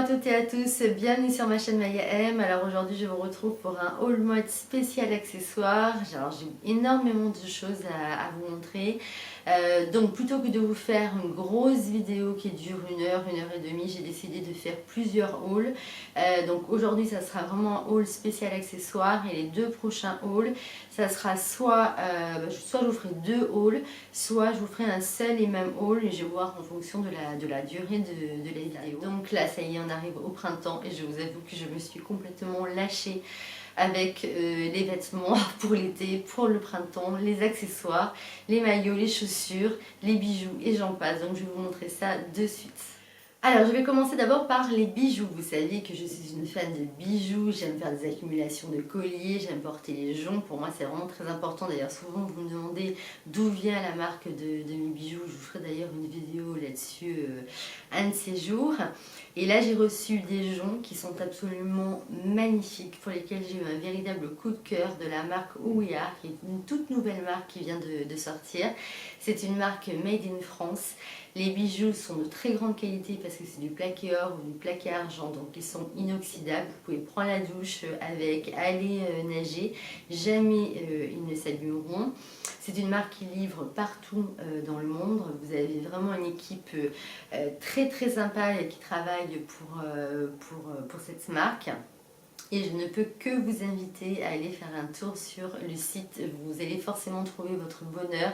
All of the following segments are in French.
toutes et à tous, bienvenue sur ma chaîne Maya M. Alors aujourd'hui je vous retrouve pour un haul mode spécial accessoires. Alors j'ai énormément de choses à vous montrer. Donc plutôt que de vous faire une grosse vidéo qui dure une heure et demie, j'ai décidé de faire plusieurs hauls. Donc aujourd'hui ça sera vraiment un haul spécial accessoires et les deux prochains hauls, ça sera soit je vous ferai deux hauls, soit je vous ferai un seul et même haul et je vais voir en fonction de la durée de la vidéo. Donc là ça y est, on arrive au printemps et je vous avoue que je me suis complètement lâchée avec les vêtements pour l'été, pour le printemps, les accessoires, les maillots, les chaussures, les bijoux et j'en passe. Donc je vais vous montrer ça de suite. Alors je vais commencer d'abord par les bijoux. Vous savez que je suis une fan de bijoux, j'aime faire des accumulations de colliers, j'aime porter les joncs. Pour moi c'est vraiment très important. D'ailleurs souvent vous me demandez d'où vient la marque de mes bijoux. Je vous ferai d'ailleurs une vidéo là-dessus un de ces jours. Et là j'ai reçu des joncs qui sont absolument magnifiques, pour lesquels j'ai eu un véritable coup de cœur de la marque We Are, qui est une toute nouvelle marque qui vient de sortir. C'est une marque made in France. Les bijoux sont de très grande qualité parce que c'est du plaqué or ou du plaqué argent, donc ils sont inoxydables. Vous pouvez prendre la douche avec, aller nager, jamais ils ne s'abîmeront. C'est une marque qui livre partout dans le monde. Vous avez vraiment une équipe très sympa qui travaille pour cette marque. Et je ne peux que vous inviter à aller faire un tour sur le site. Vous allez forcément trouver votre bonheur.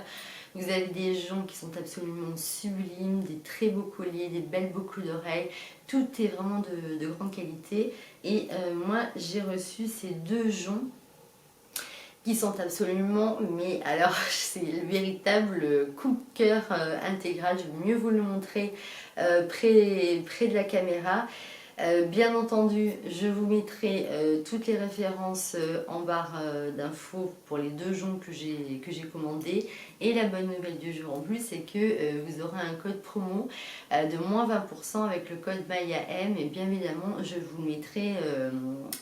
Vous avez des joncs qui sont absolument sublimes, des très beaux colliers, des belles boucles d'oreilles. Tout est vraiment de grande qualité. Et moi, j'ai reçu ces deux joncs qui sont absolument, mais alors c'est le véritable coup de cœur intégral. Je vais mieux vous le montrer près de la caméra. Bien entendu, je vous mettrai toutes les références en barre d'infos pour les deux joncs que j'ai commandés. Et la bonne nouvelle du jour en plus, c'est que vous aurez un code promo de moins 20% avec le code MAYAM. Et bien évidemment, je vous le mettrai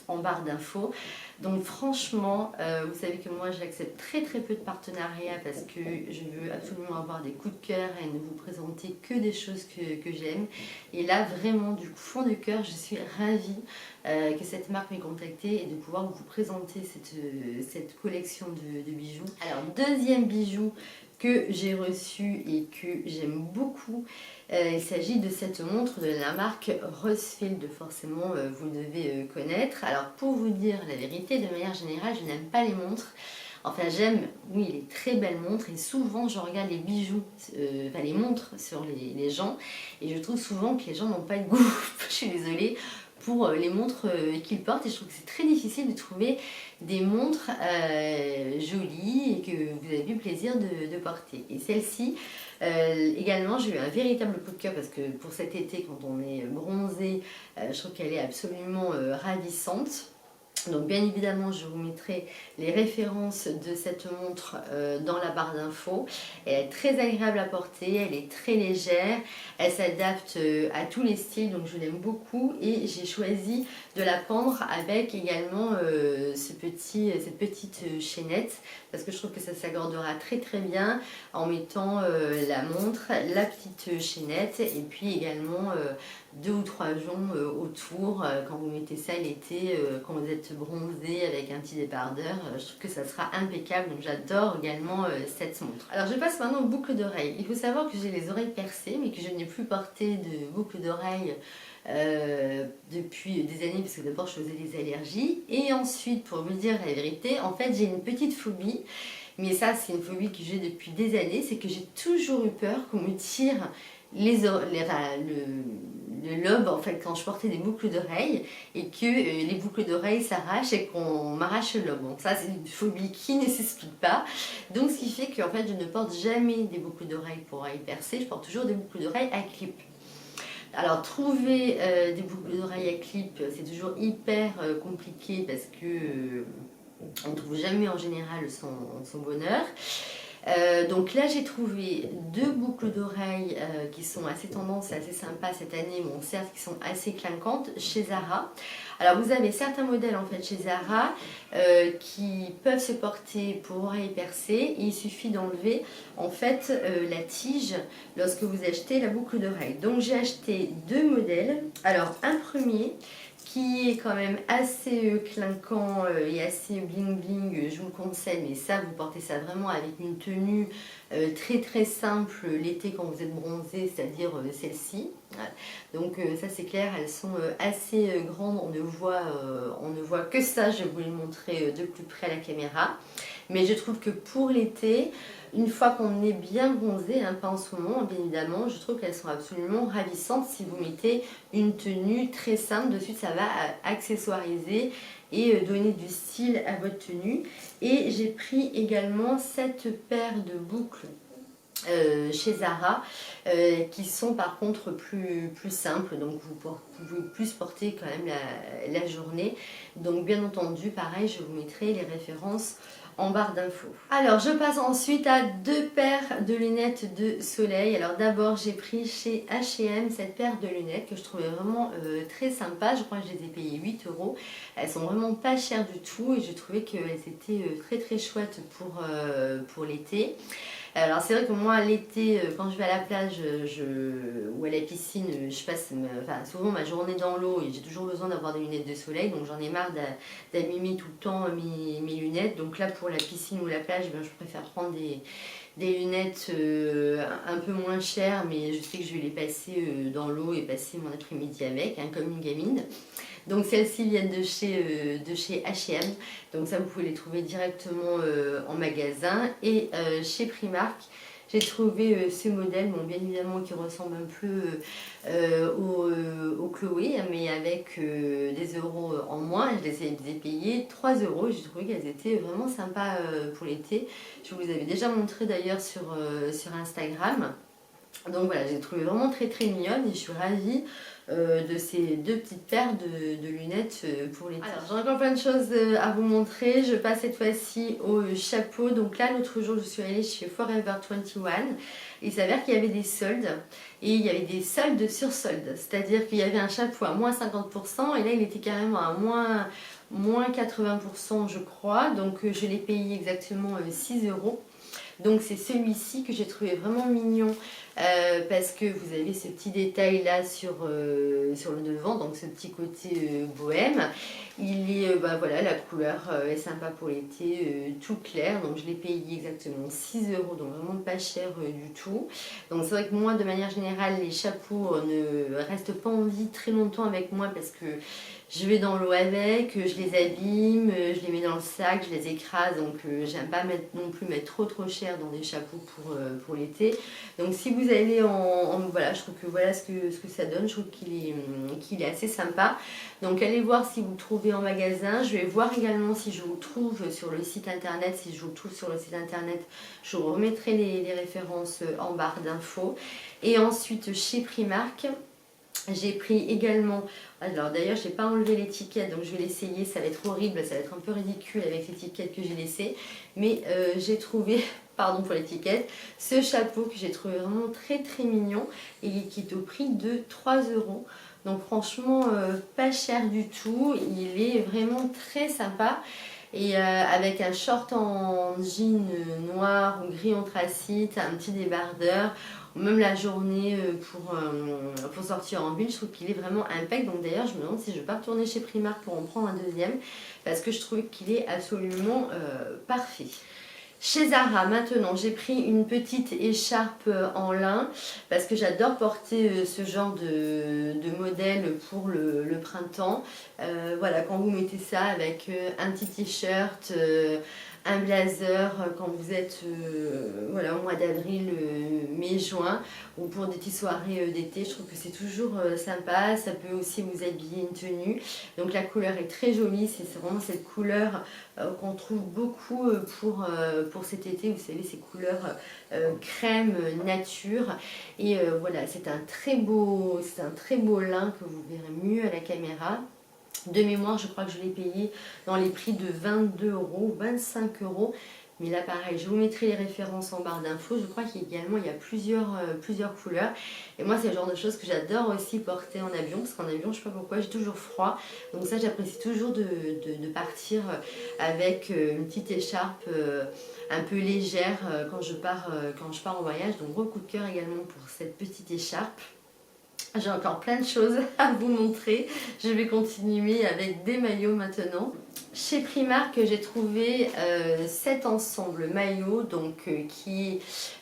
en barre d'infos. Donc franchement, vous savez que moi j'accepte très peu de partenariats parce que je veux absolument avoir des coups de cœur et ne vous présenter que des choses que j'aime. Et là vraiment du fond du cœur, je suis ravie que cette marque m'ait contactée et de pouvoir vous présenter cette collection de bijoux. Alors deuxième bijou que j'ai reçu et que j'aime beaucoup, il s'agit de cette montre de la marque Rosefield, forcément vous devez connaître. Alors pour vous dire la vérité, de manière générale je n'aime pas les montres. Enfin j'aime, oui, les très belles montres et souvent je regarde les bijoux, enfin les montres sur les gens et je trouve souvent que les gens n'ont pas de goût, je suis désolée, pour les montres qu'ils portent et je trouve que c'est très difficile de trouver des montres jolies et que vous avez eu plaisir de porter. Et celle-ci, également, j'ai eu un véritable coup de cœur parce que pour cet été, quand on est bronzé, je trouve qu'elle est absolument ravissante. Donc bien évidemment je vous mettrai les références de cette montre dans la barre d'infos. Elle est très agréable à porter, elle est très légère, elle s'adapte à tous les styles donc je l'aime beaucoup et j'ai choisi de la prendre avec également cette petite chaînette parce que je trouve que ça s'accordera très bien en mettant la montre, la petite chaînette et puis également deux ou trois joncs autour quand vous mettez ça l'été, quand vous êtes bronzé avec un petit débardeur, je trouve que ça sera impeccable, donc j'adore également cette montre. Alors je passe maintenant aux boucles d'oreilles. Il faut savoir que j'ai les oreilles percées mais que je n'ai plus porté de boucles d'oreilles depuis des années parce que d'abord je faisais des allergies et ensuite pour vous dire la vérité, en fait j'ai une petite phobie. Mais ça c'est une phobie que j'ai depuis des années, c'est que j'ai toujours eu peur qu'on me tire le lobe en fait quand je portais des boucles d'oreilles et que les boucles d'oreilles s'arrachent et qu'on m'arrache le lobe. Donc ça c'est une phobie qui ne s'explique pas. Donc ce qui fait que en fait je ne porte jamais des boucles d'oreilles pour oreilles percées, je porte toujours des boucles d'oreilles à clip. Alors trouver des boucles d'oreilles à clip c'est toujours hyper compliqué parce que on ne trouve jamais en général son bonheur. Donc là j'ai trouvé deux boucles d'oreilles qui sont assez tendance et assez sympas cette année, bon certes qui sont assez clinquantes chez Zara. Alors vous avez certains modèles en fait chez Zara qui peuvent se porter pour oreilles percées, et il suffit d'enlever en fait la tige lorsque vous achetez la boucle d'oreille. Donc j'ai acheté deux modèles. Alors un premier qui est quand même assez clinquant et assez bling bling, je vous le conseille, mais ça vous portez ça vraiment avec une tenue très très simple l'été quand vous êtes bronzé, c'est-à-dire celle-ci. Voilà. Donc ça c'est clair, elles sont assez grandes, on ne voit que ça, je vais vous les montrer de plus près à la caméra. Mais je trouve que pour l'été, une fois qu'on est bien bronzé, hein, pas en ce moment bien évidemment, je trouve qu'elles sont absolument ravissantes si vous mettez une tenue très simple dessus, ça va accessoiriser et donner du style à votre tenue. Et j'ai pris également cette paire de boucles chez Zara qui sont par contre plus simples, donc vous pouvez plus porter quand même la journée. Donc bien entendu pareil, je vous mettrai les références en barre d'infos. Alors je passe ensuite à deux paires de lunettes de soleil. Alors d'abord j'ai pris chez H&M cette paire de lunettes que je trouvais vraiment très sympa. Je crois que je les ai payées 8 €. Elles sont vraiment pas chères du tout et je trouvais qu'elles étaient très chouettes pour l'été. Alors c'est vrai que moi l'été quand je vais à la plage ou à la piscine, je passe souvent ma journée dans l'eau et j'ai toujours besoin d'avoir des lunettes de soleil, donc j'en ai marre d'abîmer tout le temps mes lunettes. Donc là pour la piscine ou la plage, je préfère prendre des lunettes un peu moins chères, mais je sais que je vais les passer dans l'eau et passer mon après-midi avec, hein, comme une gamine. Donc celles-ci viennent de chez H&M, donc ça vous pouvez les trouver directement en magasin. Et chez Primark, j'ai trouvé ce modèle, bon, bien évidemment qui ressemble un peu au Chloé, mais avec des euros en moins. Je les ai payés 3 €, j'ai trouvé qu'elles étaient vraiment sympas pour l'été. Je vous avais déjà montré d'ailleurs sur Instagram. Donc voilà, j'ai trouvé vraiment très mignonne et je suis ravie de ces deux petites paires de lunettes pour l'été. Alors j'ai encore plein de choses à vous montrer. Je passe cette fois-ci au chapeau. Donc là l'autre jour je suis allée chez Forever 21. Il s'avère qu'il y avait des soldes et il y avait des soldes sur soldes. C'est-à-dire qu'il y avait un chapeau à moins 50% et là il était carrément à moins 80% je crois. Donc je l'ai payé exactement 6 €. Donc c'est celui-ci que j'ai trouvé vraiment mignon parce que vous avez ce petit détail là sur le devant, donc ce petit côté bohème. Il est, voilà, la couleur est sympa pour l'été, tout clair, donc je l'ai payé exactement 6 €, donc vraiment pas cher du tout. Donc c'est vrai que moi de manière générale les chapeaux ne restent pas en vie très longtemps avec moi parce que je vais dans l'eau avec, je les abîme, je les mets dans le sac, je les écrase, donc j'aime pas non plus mettre trop cher dans des chapeaux pour l'été. Donc si vous allez voilà, je trouve que voilà ce que ça donne, je trouve qu'il est assez sympa. Donc allez voir si vous le trouvez en magasin. Je vais voir également si je vous le trouve sur le site internet. Si je vous le trouve sur le site internet, je vous remettrai les références en barre d'infos. Et ensuite chez Primark, j'ai pris également, alors d'ailleurs je n'ai pas enlevé l'étiquette donc je vais l'essayer, ça va être horrible, ça va être un peu ridicule avec l'étiquette que j'ai laissée, mais j'ai trouvé, pardon pour l'étiquette, ce chapeau que j'ai trouvé vraiment très mignon et qui est au prix de 3 €. Donc franchement pas cher du tout, il est vraiment très sympa. Et avec un short en jean noir ou gris anthracite, un petit débardeur, même la journée pour sortir en ville, je trouve qu'il est vraiment impec. Donc d'ailleurs je me demande si je ne vais pas retourner chez Primark pour en prendre un deuxième, parce que je trouve qu'il est absolument parfait. Chez Zara maintenant, j'ai pris une petite écharpe en lin parce que j'adore porter ce genre de modèle pour le printemps. Voilà, quand vous mettez ça avec un petit t-shirt, un blazer quand vous êtes voilà, au mois d'avril, mai, juin, ou pour des petites soirées d'été, je trouve que c'est toujours sympa. Ça peut aussi vous habiller une tenue. Donc la couleur est très jolie, c'est vraiment cette couleur qu'on trouve beaucoup pour cet été. Vous savez, ces couleurs crème nature. Et voilà, c'est un très beau lin que vous verrez mieux à la caméra. De mémoire, je crois que je l'ai payé dans les prix de 22 €, 25 €. Mais là pareil, je vous mettrai les références en barre d'infos. Je crois qu'également il y a plusieurs couleurs. Et moi c'est le genre de choses que j'adore aussi porter en avion. Parce qu'en avion, je sais pas pourquoi, j'ai toujours froid. Donc ça j'apprécie toujours de partir avec une petite écharpe un peu légère quand je pars en voyage. Donc gros coup de cœur également pour cette petite écharpe. J'ai encore plein de choses à vous montrer. Je vais continuer avec des maillots maintenant. Chez Primark, j'ai trouvé cet ensemble maillot donc, qui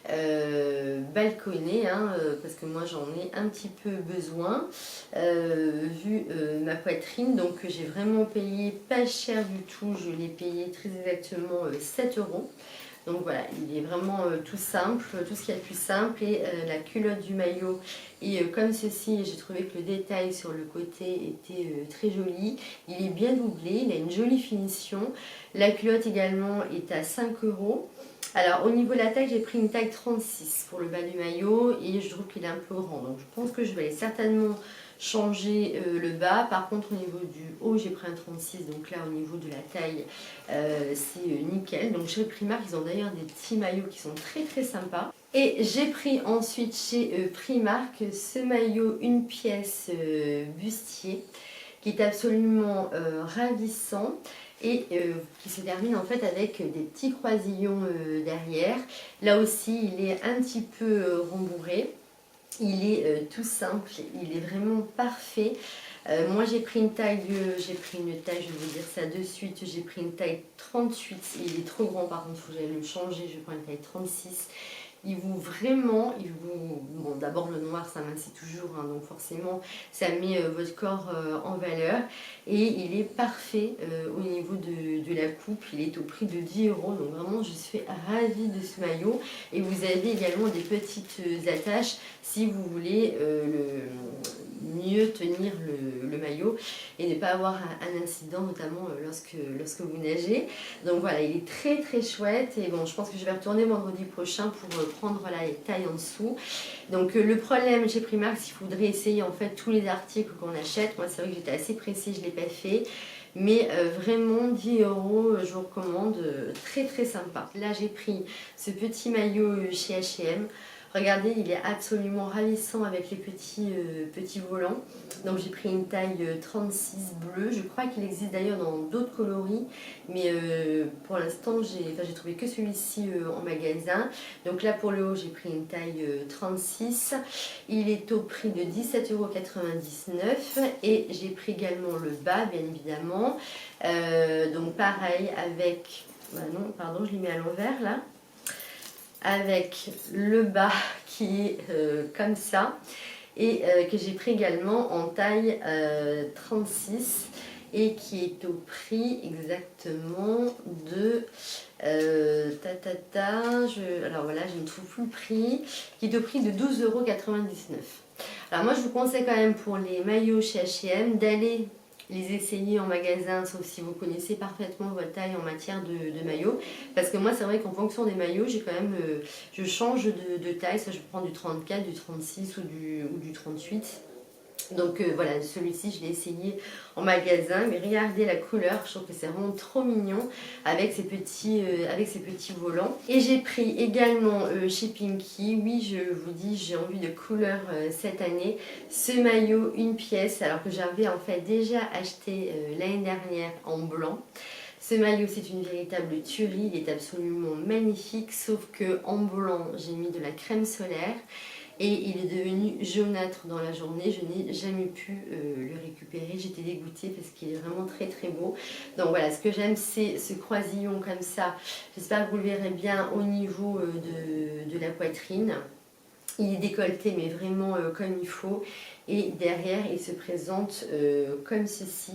est balconné, hein, parce que moi j'en ai un petit peu besoin, vu ma poitrine. Donc j'ai vraiment payé pas cher du tout, je l'ai payé très exactement 7 €. Donc voilà, il est vraiment tout simple, tout ce qu'il y a de plus simple. Et la culotte du maillot est comme ceci. J'ai trouvé que le détail sur le côté était très joli. Il est bien doublé, il a une jolie finition. La culotte également est à 5 €. Alors au niveau de la taille, j'ai pris une taille 36 pour le bas du maillot et je trouve qu'il est un peu grand. Donc je pense que je vais certainement changer le bas. Par contre au niveau du haut, j'ai pris un 36. Donc là au niveau de la taille, c'est nickel. Donc chez Primark, ils ont d'ailleurs des petits maillots qui sont très très sympas. Et j'ai pris ensuite chez Primark ce maillot une pièce bustier qui est absolument ravissant et qui se termine en fait avec des petits croisillons derrière. Là aussi il est un petit peu rembourré, il est tout simple, il est vraiment parfait. Moi j'ai pris une taille, je vais vous dire ça de suite, j'ai pris une taille 38, il est trop grand par contre, il faut que j'aille le changer, je prends une taille 36. Il vous vraiment, bon d'abord le noir ça mincit toujours, hein, donc forcément ça met votre corps en valeur. Et il est parfait au niveau de la coupe, il est au prix de 10 €, donc vraiment je suis ravie de ce maillot. Et vous avez également des petites attaches si vous voulez mieux tenir le maillot et ne pas avoir un incident, notamment lorsque vous nagez. Donc voilà, il est très très chouette. Et bon, je pense que je vais retourner vendredi prochain pour prendre la taille en dessous. Donc le problème chez Primark, c'est qu'il faudrait essayer en fait tous les articles qu'on achète. Moi c'est vrai que j'étais assez pressée, je ne l'ai pas fait. Mais vraiment 10 €, je vous recommande, très très sympa. Là j'ai pris ce petit maillot chez H&M. Regardez, il est absolument ravissant avec les petits volants. Donc j'ai pris une taille 36 bleu. Je crois qu'il existe d'ailleurs dans d'autres coloris. Mais pour l'instant, j'ai trouvé que celui-ci en magasin. Donc là pour le haut, j'ai pris une taille 36. Il est au prix de 17,99 €. Et j'ai pris également le bas, bien évidemment. Donc pareil avec... Bah non, pardon, je l'ai mis à l'envers là. Avec le bas qui est comme ça et que j'ai pris également en taille 36 et qui est au prix exactement de alors voilà, je ne trouve plus le prix, qui est au prix de 12,99 €. Alors moi je vous conseille quand même pour les maillots chez H&M d'aller les essayer en magasin, sauf si vous connaissez parfaitement votre taille en matière de maillot. Parce que moi, c'est vrai qu'en fonction des maillots, j'ai quand même, je change de taille, soit je prends du 34, du 36 ou du 38. Donc voilà, celui-ci je l'ai essayé en magasin, mais regardez la couleur, je trouve que c'est vraiment trop mignon avec ces petits volants. Et j'ai pris également chez Pinky, oui je vous dis j'ai envie de couleur cette année, ce maillot une pièce, alors que j'avais en fait déjà acheté l'année dernière en blanc. Ce maillot c'est une véritable tuerie, il est absolument magnifique, sauf que en blanc j'ai mis de la crème solaire. Et il est devenu jaunâtre dans la journée, je n'ai jamais pu le récupérer, j'étais dégoûtée parce qu'il est vraiment très très beau. Donc voilà, ce que j'aime c'est ce croisillon comme ça, j'espère que vous le verrez bien au niveau de la poitrine. Il est décolleté mais vraiment comme il faut et derrière il se présente comme ceci.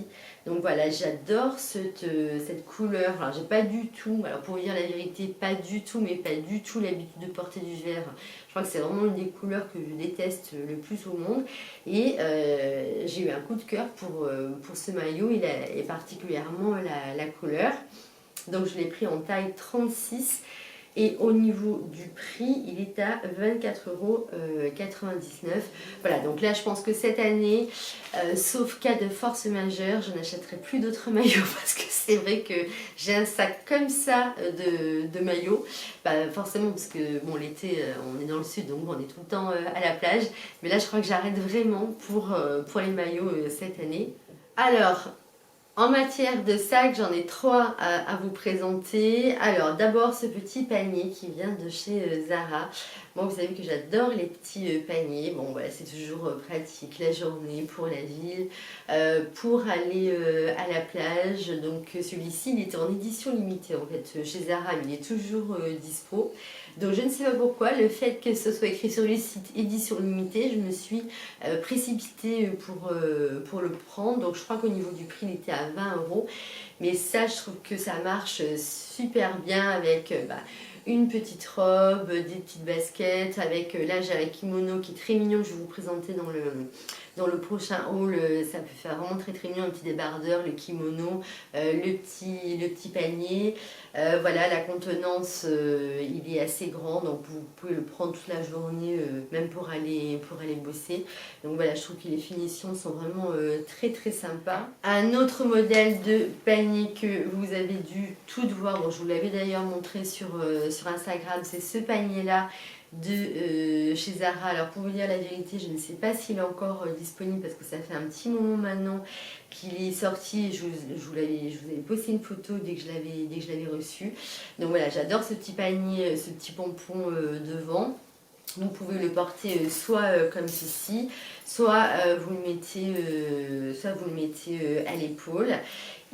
Donc voilà, j'adore cette couleur. Alors j'ai pas du tout, alors pour vous dire la vérité, pas du tout l'habitude de porter du vert. Je crois que c'est vraiment une des couleurs que je déteste le plus au monde. Et j'ai eu un coup de cœur pour ce maillot et particulièrement la couleur. Donc je l'ai pris en taille 36. Et au niveau du prix, il est à 24,99 €. Voilà, donc là je pense que cette année, sauf cas de force majeure, je n'achèterai plus d'autres maillots parce que c'est vrai que j'ai un sac comme ça de maillots. Bah, forcément parce que bon, l'été on est dans le sud donc on est tout le temps à la plage. Mais là je crois que j'arrête vraiment pour les maillots cette année. Alors, en matière de sacs, j'en ai trois à vous présenter. Alors d'abord ce petit panier qui vient de chez Zara. Moi vous savez que j'adore les petits paniers. Bon voilà, c'est toujours pratique la journée, pour la ville, pour aller à la plage. Donc celui-ci il était en édition limitée en fait chez Zara, mais il est toujours dispo. Donc je ne sais pas pourquoi, le fait que ce soit écrit sur le site édition limitée, je me suis précipitée pour le prendre. Donc je crois qu'au niveau du prix il était à 20 €. Mais ça je trouve que ça marche super bien avec une petite robe, des petites baskets, avec là j'ai un kimono qui est très mignon que je vais vous présenter dans le prochain haul. Ça peut faire vraiment très très mignon, un petit débardeur, le kimono, le petit panier. Voilà, la contenance il est assez grand donc vous pouvez le prendre toute la journée, même pour aller bosser. Donc voilà, je trouve que les finitions sont vraiment très très sympas. Un autre modèle de panier que vous avez dû tout voir, bon, je vous l'avais d'ailleurs montré sur Instagram, c'est ce panier là de chez Zara. Alors pour vous dire la vérité, je ne sais pas s'il est encore disponible parce que ça fait un petit moment maintenant qu'il est sorti. Je vous avais posté une photo dès que je l'avais reçu. Donc voilà, j'adore ce petit panier, ce petit pompon devant. Vous pouvez le porter soit comme ceci, soit vous le mettez à l'épaule.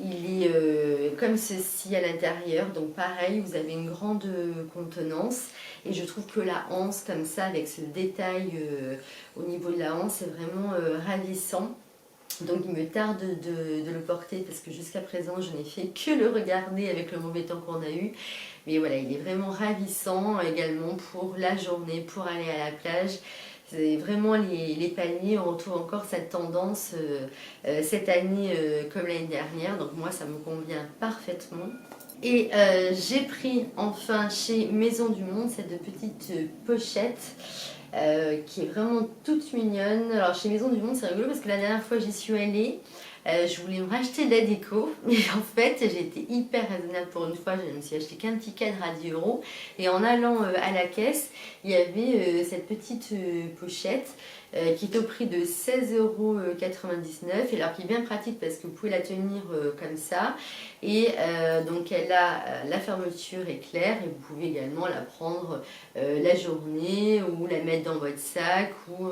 Il est comme ceci à l'intérieur, donc pareil, vous avez une grande contenance. Et je trouve que la hanse comme ça, avec ce détail au niveau de la hanse, c'est vraiment ravissant. Donc il me tarde de le porter parce que jusqu'à présent je n'ai fait que le regarder avec le mauvais temps qu'on a eu. Mais voilà, il est vraiment ravissant également pour la journée, pour aller à la plage. C'est vraiment les paniers, on retrouve encore cette tendance cette année comme l'année dernière. Donc moi ça me convient parfaitement. Et j'ai pris enfin chez Maison du Monde cette petite pochette qui est vraiment toute mignonne. Alors chez Maison du Monde c'est rigolo parce que la dernière fois j'y suis allée, je voulais me racheter de la déco, mais en fait j'ai été hyper raisonnable pour une fois, je me suis acheté qu'un petit cadre à 10 € et en allant à la caisse, il y avait cette petite pochette qui est au prix de 16,99 € et alors qui est bien pratique parce que vous pouvez la tenir comme ça et donc elle a la fermeture éclair et vous pouvez également la prendre la journée ou la mettre dans votre sac ou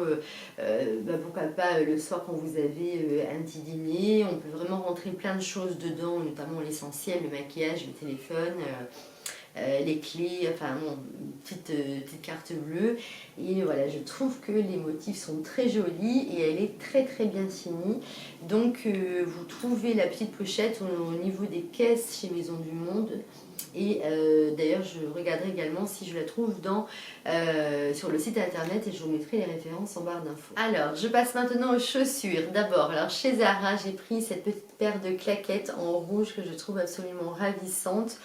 pourquoi pas le soir quand vous avez un petit dîner. On peut vraiment rentrer plein de choses dedans, notamment l'essentiel, le maquillage, le téléphone, les clés, enfin bon, petite carte bleue. Et voilà, je trouve que les motifs sont très jolis et elle est très très bien finie. Donc vous trouvez la petite pochette au niveau des caisses chez Maison du Monde. Et d'ailleurs je regarderai également si je la trouve sur le site internet et je vous mettrai les références en barre d'infos. Alors je passe maintenant aux chaussures. D'abord, alors chez Zara j'ai pris cette petite paire de claquettes en rouge que je trouve absolument ravissante.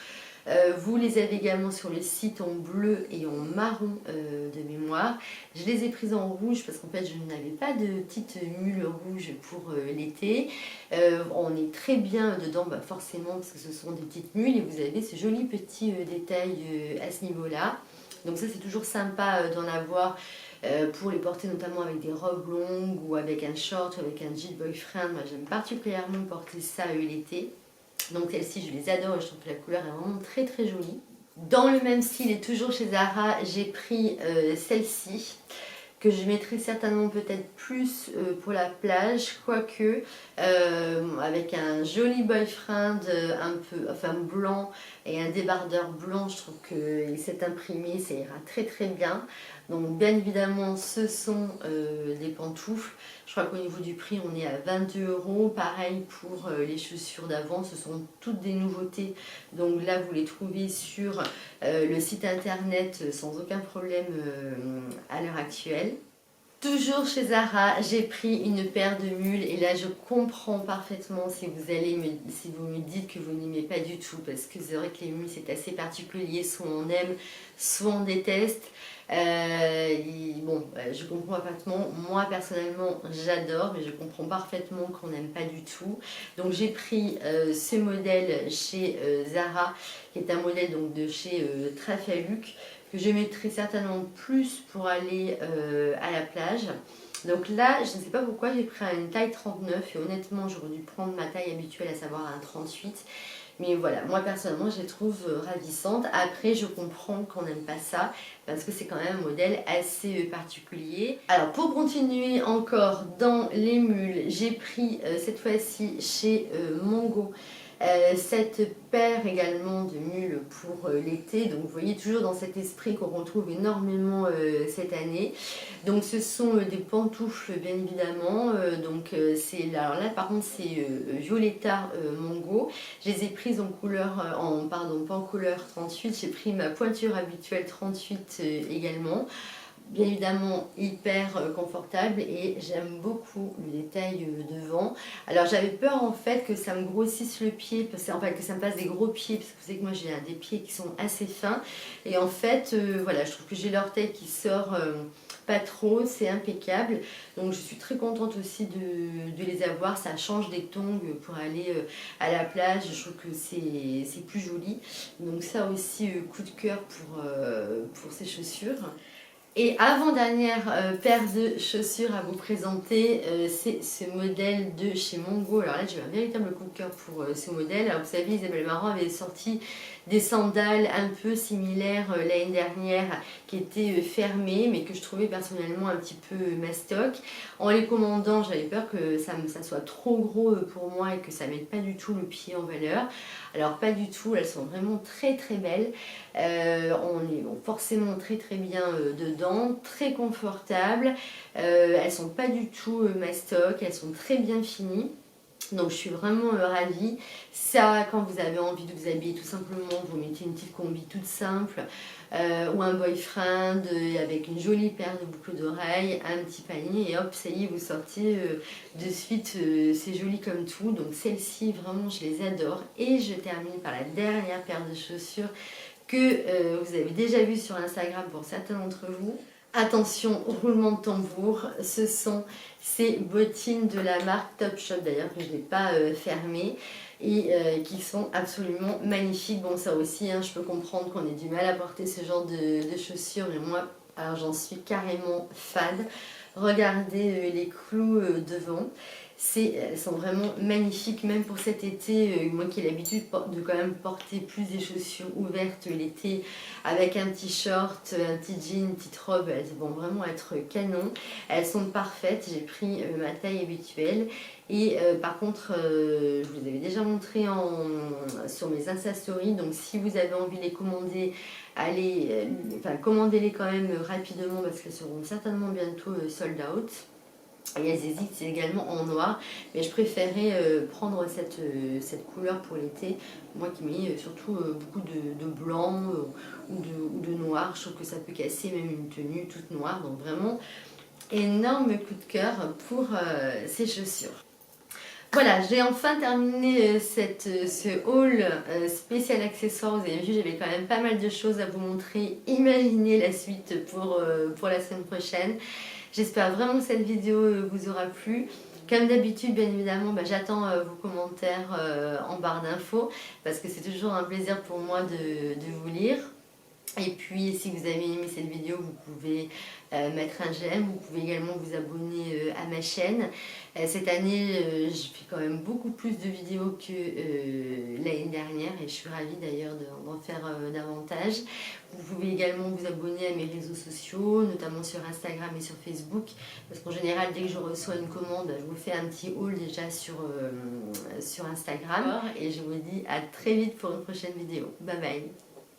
Vous les avez également sur le site en bleu et en marron de mémoire. Je les ai prises en rouge parce qu'en fait je n'avais pas de petite mule rouge pour l'été. On est très bien dedans forcément parce que ce sont des petites mules et vous avez ce joli petit détail à ce niveau-là. Donc ça c'est toujours sympa d'en avoir pour les porter notamment avec des robes longues ou avec un short ou avec un jean boyfriend. Moi j'aime particulièrement porter ça l'été. Donc celles-ci je les adore et je trouve que la couleur est vraiment très très jolie. Dans le même style et toujours chez Zara, j'ai pris celle-ci que je mettrai certainement peut-être plus pour la plage, quoique avec un joli boyfriend blanc et un débardeur blanc, je trouve que cet imprimé ça ira très très bien. Donc bien évidemment ce sont des pantoufles, je crois qu'au niveau du prix on est à 22 €, pareil pour les chaussures d'avant, ce sont toutes des nouveautés, donc là vous les trouvez sur le site internet sans aucun problème à l'heure actuelle. Toujours chez Zara, j'ai pris une paire de mules et là je comprends parfaitement si si vous me dites que vous n'aimez pas du tout, parce que c'est vrai que les mules c'est assez particulier, soit on aime, soit on déteste. Je comprends parfaitement, moi personnellement j'adore, mais je comprends parfaitement qu'on n'aime pas du tout. Donc j'ai pris ce modèle chez Zara, qui est un modèle donc, de chez Trafalluc, que je mettrai certainement plus pour aller à la plage. Donc là, je ne sais pas pourquoi j'ai pris une taille 39 et honnêtement j'aurais dû prendre ma taille habituelle, à savoir un 38. Mais voilà, moi personnellement je les trouve ravissantes. Après je comprends qu'on n'aime pas ça parce que c'est quand même un modèle assez particulier. Alors pour continuer encore dans les mules, j'ai pris cette fois-ci chez Mongo cette paire également de mules pour l'été. Donc vous voyez toujours dans cet esprit qu'on retrouve énormément cette année. Donc ce sont des pantoufles bien évidemment. Alors là par contre c'est Violetta Mongo. Je les ai prises en couleur, pas en couleur 38, j'ai pris ma pointure habituelle 38 également. Bien évidemment hyper confortable et j'aime beaucoup le détail devant. Alors j'avais peur en fait que ça me grossisse le pied, que ça me fasse des gros pieds, parce que vous savez que moi j'ai des pieds qui sont assez fins. Et en fait voilà, je trouve que j'ai l'orteil qui sort pas trop, c'est impeccable. Donc je suis très contente aussi de les avoir. Ça change des tongs pour aller à la plage, je trouve que c'est plus joli. Donc ça aussi coup de cœur pour ces chaussures. Et avant-dernière paire de chaussures à vous présenter, c'est ce modèle de chez Mongo. Alors là j'ai eu un véritable coup de cœur pour ce modèle. Alors vous savez, Isabelle Marant avait sorti des sandales un peu similaires l'année dernière qui étaient fermées mais que je trouvais personnellement un petit peu mastoc. En les commandant, j'avais peur que ça soit trop gros pour moi et que ça ne mette pas du tout le pied en valeur. Alors pas du tout, elles sont vraiment très très belles. On est forcément très très bien dedans, très confortables. Elles sont pas du tout mastoc, elles sont très bien finies. Donc je suis vraiment ravie. Ça, quand vous avez envie de vous habiller tout simplement, vous mettez une petite combi toute simple ou un boyfriend avec une jolie paire de boucles d'oreilles, un petit panier et hop, ça y est, vous sortez de suite. C'est joli comme tout. Donc celles-ci, vraiment, je les adore. Et je termine par la dernière paire de chaussures que vous avez déjà vu sur Instagram pour certains d'entre vous. Attention, roulement de tambour, ce sont ces bottines de la marque Topshop, d'ailleurs que je n'ai pas fermées et qui sont absolument magnifiques. Bon, ça aussi, hein, je peux comprendre qu'on ait du mal à porter ce genre de chaussures, mais moi, alors j'en suis carrément fan. Regardez les clous devant. Elles sont vraiment magnifiques, même pour cet été. Moi qui ai l'habitude de quand même porter plus des chaussures ouvertes l'été avec un petit short, un petit jean, une petite robe, elles vont vraiment être canon. Elles sont parfaites, j'ai pris ma taille habituelle. Et par contre, je vous avais déjà montré sur mes Insta Stories, donc si vous avez envie de les commander, commandez-les quand même rapidement parce qu'elles seront certainement bientôt sold out. Et elles hésitent également en noir, mais je préférais prendre cette couleur pour l'été. Moi qui mets surtout beaucoup de blanc ou de noir, je trouve que ça peut casser même une tenue toute noire. Donc vraiment, énorme coup de cœur pour ces chaussures. Voilà, j'ai enfin terminé ce haul spécial accessoires. Vous avez vu, j'avais quand même pas mal de choses à vous montrer. Imaginez la suite pour la semaine prochaine. J'espère vraiment que cette vidéo vous aura plu. Comme d'habitude, bien évidemment, j'attends vos commentaires en barre d'infos parce que c'est toujours un plaisir pour moi de vous lire. Et puis si vous avez aimé cette vidéo, vous pouvez mettre un j'aime, vous pouvez également vous abonner à ma chaîne. Cette année, je fais quand même beaucoup plus de vidéos que l'année dernière et je suis ravie d'ailleurs d'en faire davantage. Vous pouvez également vous abonner à mes réseaux sociaux, notamment sur Instagram et sur Facebook, parce qu'en général, dès que je reçois une commande, je vous fais un petit haul déjà sur Instagram. Et je vous dis à très vite pour une prochaine vidéo. Bye bye!